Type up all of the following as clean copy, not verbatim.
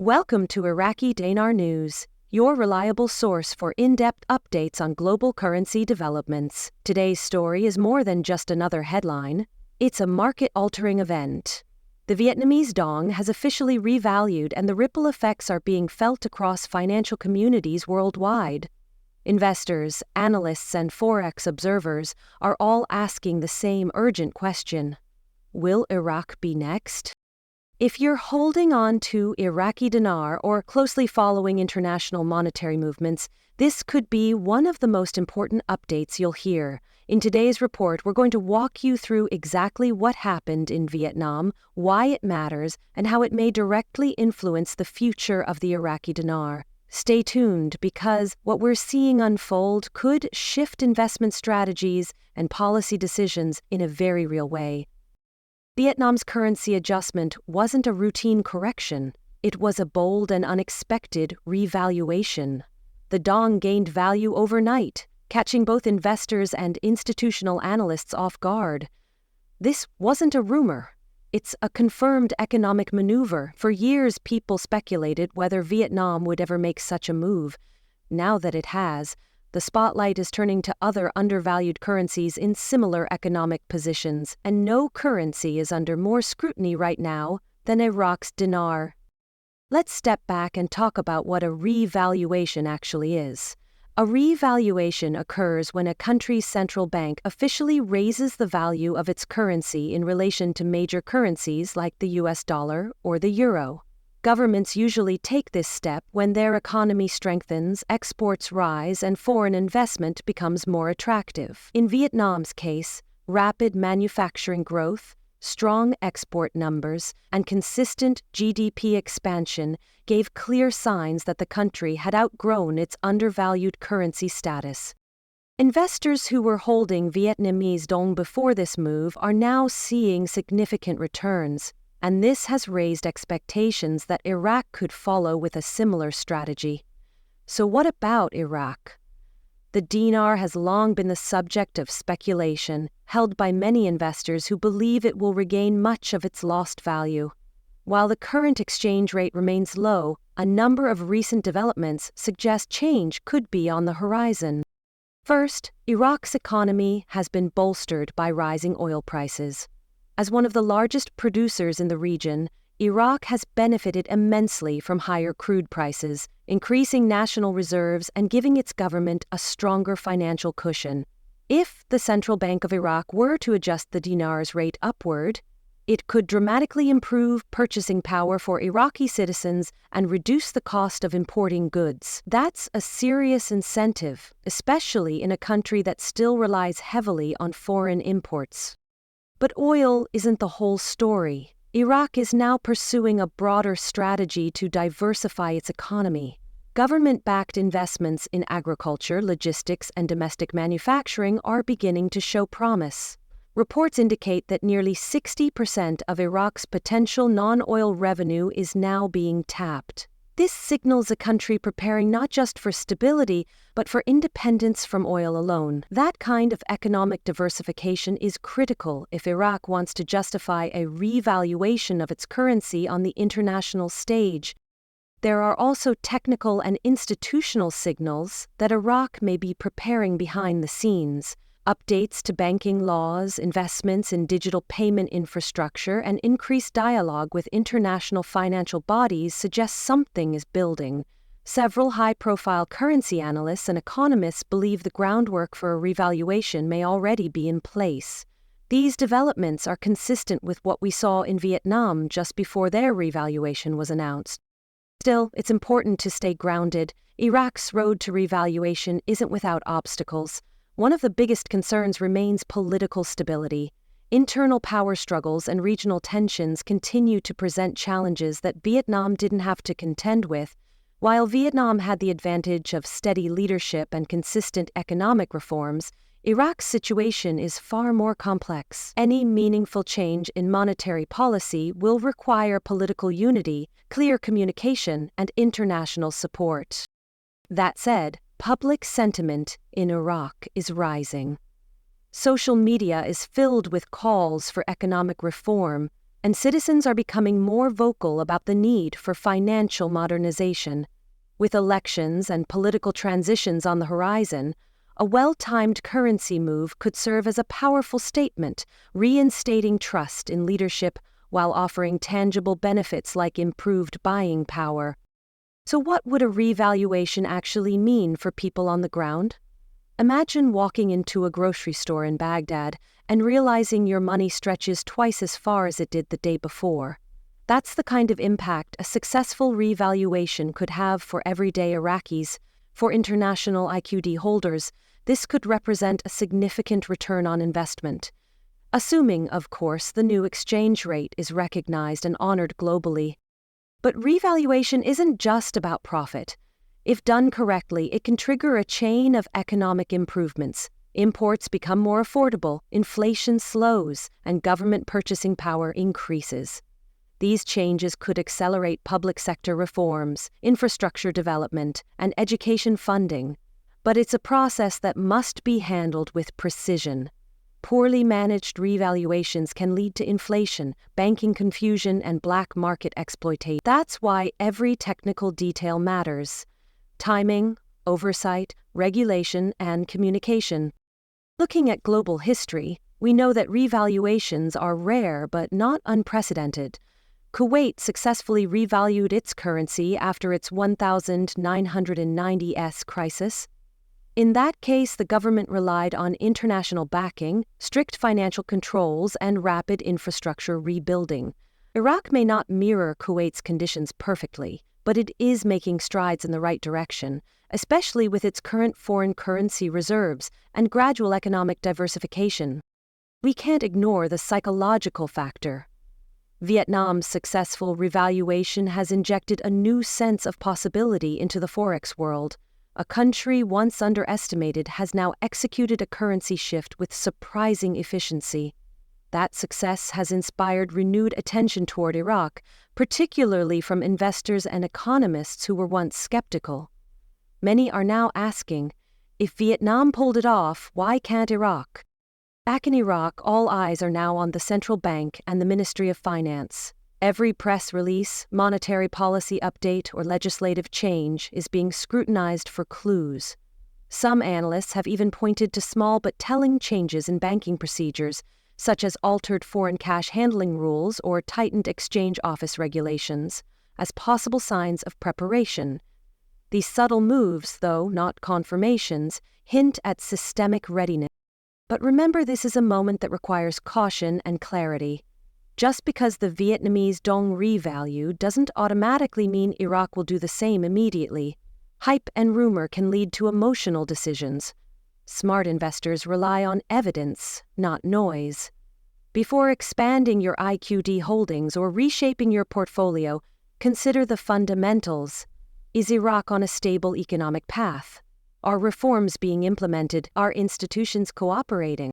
Welcome to Iraqi Dinar News, your reliable source for in-depth updates on global currency developments. Today's story is more than just another headline. It's a market-altering event. The Vietnamese dong has officially revalued, and the ripple effects are being felt across financial communities worldwide. Investors, analysts, and forex observers are all asking the same urgent question: will Iraq be next? If you're holding on to Iraqi dinar or closely following international monetary movements, this could be one of the most important updates you'll hear. In today's report, we're going to walk you through exactly what happened in Vietnam, why it matters, and how it may directly influence the future of the Iraqi dinar. Stay tuned, because what we're seeing unfold could shift investment strategies and policy decisions in a very real way. Vietnam's currency adjustment wasn't a routine correction. It was a bold and unexpected revaluation. The dong gained value overnight, catching both investors and institutional analysts off guard. This wasn't a rumor. It's a confirmed economic maneuver. For years, people speculated whether Vietnam would ever make such a move. Now that it has, the spotlight is turning to other undervalued currencies in similar economic positions, and no currency is under more scrutiny right now than Iraq's dinar. Let's step back and talk about what a revaluation actually is. A revaluation occurs when a country's central bank officially raises the value of its currency in relation to major currencies like the US dollar or the euro. Governments usually take this step when their economy strengthens, exports rise, and foreign investment becomes more attractive. In Vietnam's case, rapid manufacturing growth, strong export numbers, and consistent GDP expansion gave clear signs that the country had outgrown its undervalued currency status. Investors who were holding Vietnamese dong before this move are now seeing significant returns, and this has raised expectations that Iraq could follow with a similar strategy. So what about Iraq? The dinar has long been the subject of speculation, held by many investors who believe it will regain much of its lost value. While the current exchange rate remains low, a number of recent developments suggest change could be on the horizon. First, Iraq's economy has been bolstered by rising oil prices. As one of the largest producers in the region, Iraq has benefited immensely from higher crude prices, increasing national reserves and giving its government a stronger financial cushion. If the Central Bank of Iraq were to adjust the dinar's rate upward, it could dramatically improve purchasing power for Iraqi citizens and reduce the cost of importing goods. That's a serious incentive, especially in a country that still relies heavily on foreign imports. But oil isn't the whole story. Iraq is now pursuing a broader strategy to diversify its economy. Government-backed investments in agriculture, logistics, and domestic manufacturing are beginning to show promise. Reports indicate that nearly 60% of Iraq's potential non-oil revenue is now being tapped. This signals a country preparing not just for stability, but for independence from oil alone. That kind of economic diversification is critical if Iraq wants to justify a revaluation of its currency on the international stage. There are also technical and institutional signals that Iraq may be preparing behind the scenes. Updates to banking laws, investments in digital payment infrastructure, and increased dialogue with international financial bodies suggest something is building. Several high-profile currency analysts and economists believe the groundwork for a revaluation may already be in place. These developments are consistent with what we saw in Vietnam just before their revaluation was announced. Still, it's important to stay grounded. Iraq's road to revaluation isn't without obstacles. One of the biggest concerns remains political stability. Internal power struggles and regional tensions continue to present challenges that Vietnam didn't have to contend with. While Vietnam had the advantage of steady leadership and consistent economic reforms, Iraq's situation is far more complex. Any meaningful change in monetary policy will require political unity, clear communication, and international support. That said, public sentiment in Iraq is rising. Social media is filled with calls for economic reform, and citizens are becoming more vocal about the need for financial modernization. With elections and political transitions on the horizon, a well-timed currency move could serve as a powerful statement, reinstating trust in leadership while offering tangible benefits like improved buying power. So what would a revaluation actually mean for people on the ground? Imagine walking into a grocery store in Baghdad and realizing your money stretches twice as far as it did the day before. That's the kind of impact a successful revaluation could have for everyday Iraqis. For international IQD holders, this could represent a significant return on investment. Assuming, of course, the new exchange rate is recognized and honored globally. But revaluation isn't just about profit. If done correctly, it can trigger a chain of economic improvements. Imports become more affordable, inflation slows, and government purchasing power increases. These changes could accelerate public sector reforms, infrastructure development, and education funding. But it's a process that must be handled with precision. Poorly managed revaluations can lead to inflation, banking confusion, and black market exploitation. That's why every technical detail matters. Timing, oversight, regulation, and communication. Looking at global history, we know that revaluations are rare but not unprecedented. Kuwait successfully revalued its currency after its 1990s crisis. In that case, the government relied on international backing, strict financial controls, and rapid infrastructure rebuilding. Iraq may not mirror Kuwait's conditions perfectly, but it is making strides in the right direction, especially with its current foreign currency reserves and gradual economic diversification. We can't ignore the psychological factor. Vietnam's successful revaluation has injected a new sense of possibility into the forex world. A country once underestimated has now executed a currency shift with surprising efficiency. That success has inspired renewed attention toward Iraq, particularly from investors and economists who were once skeptical. Many are now asking, if Vietnam pulled it off, why can't Iraq? Back in Iraq, all eyes are now on the central bank and the Ministry of Finance. Every press release, monetary policy update, or legislative change is being scrutinized for clues. Some analysts have even pointed to small but telling changes in banking procedures, such as altered foreign cash handling rules or tightened exchange office regulations, as possible signs of preparation. These subtle moves, though not confirmations, hint at systemic readiness. But remember, this is a moment that requires caution and clarity. Just because the Vietnamese dong revalue doesn't automatically mean Iraq will do the same immediately. Hype and rumor can lead to emotional decisions. Smart investors rely on evidence, not noise. Before expanding your IQD holdings or reshaping your portfolio, consider the fundamentals. Is Iraq on a stable economic path? Are reforms being implemented? Are institutions cooperating?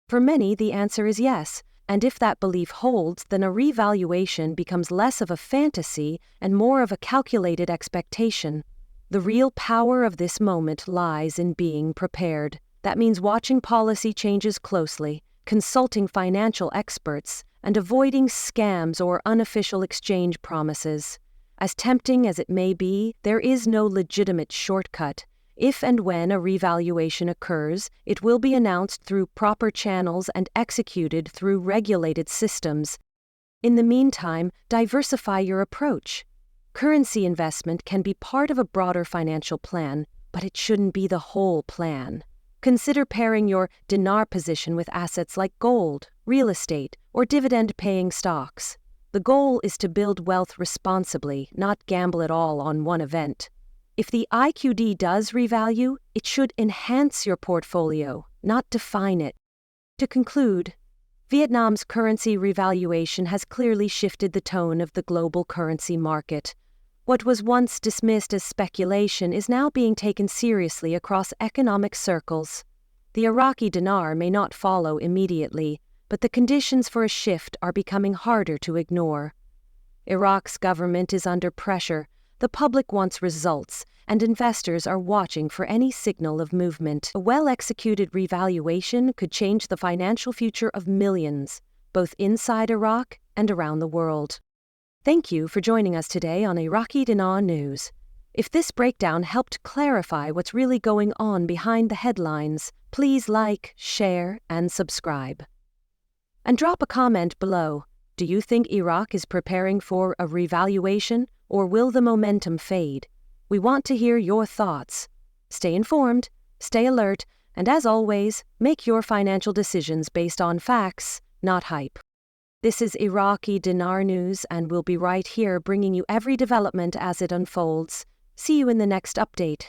For many, the answer is yes. And if that belief holds, then a revaluation becomes less of a fantasy and more of a calculated expectation. The real power of this moment lies in being prepared. That means watching policy changes closely, consulting financial experts, and avoiding scams or unofficial exchange promises. As tempting as it may be, there is no legitimate shortcut. If and when a revaluation occurs, it will be announced through proper channels and executed through regulated systems. In the meantime, diversify your approach. Currency investment can be part of a broader financial plan, but it shouldn't be the whole plan. Consider pairing your dinar position with assets like gold, real estate, or dividend-paying stocks. The goal is to build wealth responsibly, not gamble it all on one event. If the IQD does revalue, it should enhance your portfolio, not define it. To conclude, Vietnam's currency revaluation has clearly shifted the tone of the global currency market. What was once dismissed as speculation is now being taken seriously across economic circles. The Iraqi dinar may not follow immediately, but the conditions for a shift are becoming harder to ignore. Iraq's government is under pressure. The public wants results, and investors are watching for any signal of movement. A well-executed revaluation could change the financial future of millions, both inside Iraq and around the world. Thank you for joining us today on Iraqi Dinar News. If this breakdown helped clarify what's really going on behind the headlines, please like, share, and subscribe. And drop a comment below. Do you think Iraq is preparing for a revaluation, or will the momentum fade? We want to hear your thoughts. Stay informed, stay alert, and as always, make your financial decisions based on facts, not hype. This is Iraqi Dinar News, and we'll be right here bringing you every development as it unfolds. See you in the next update.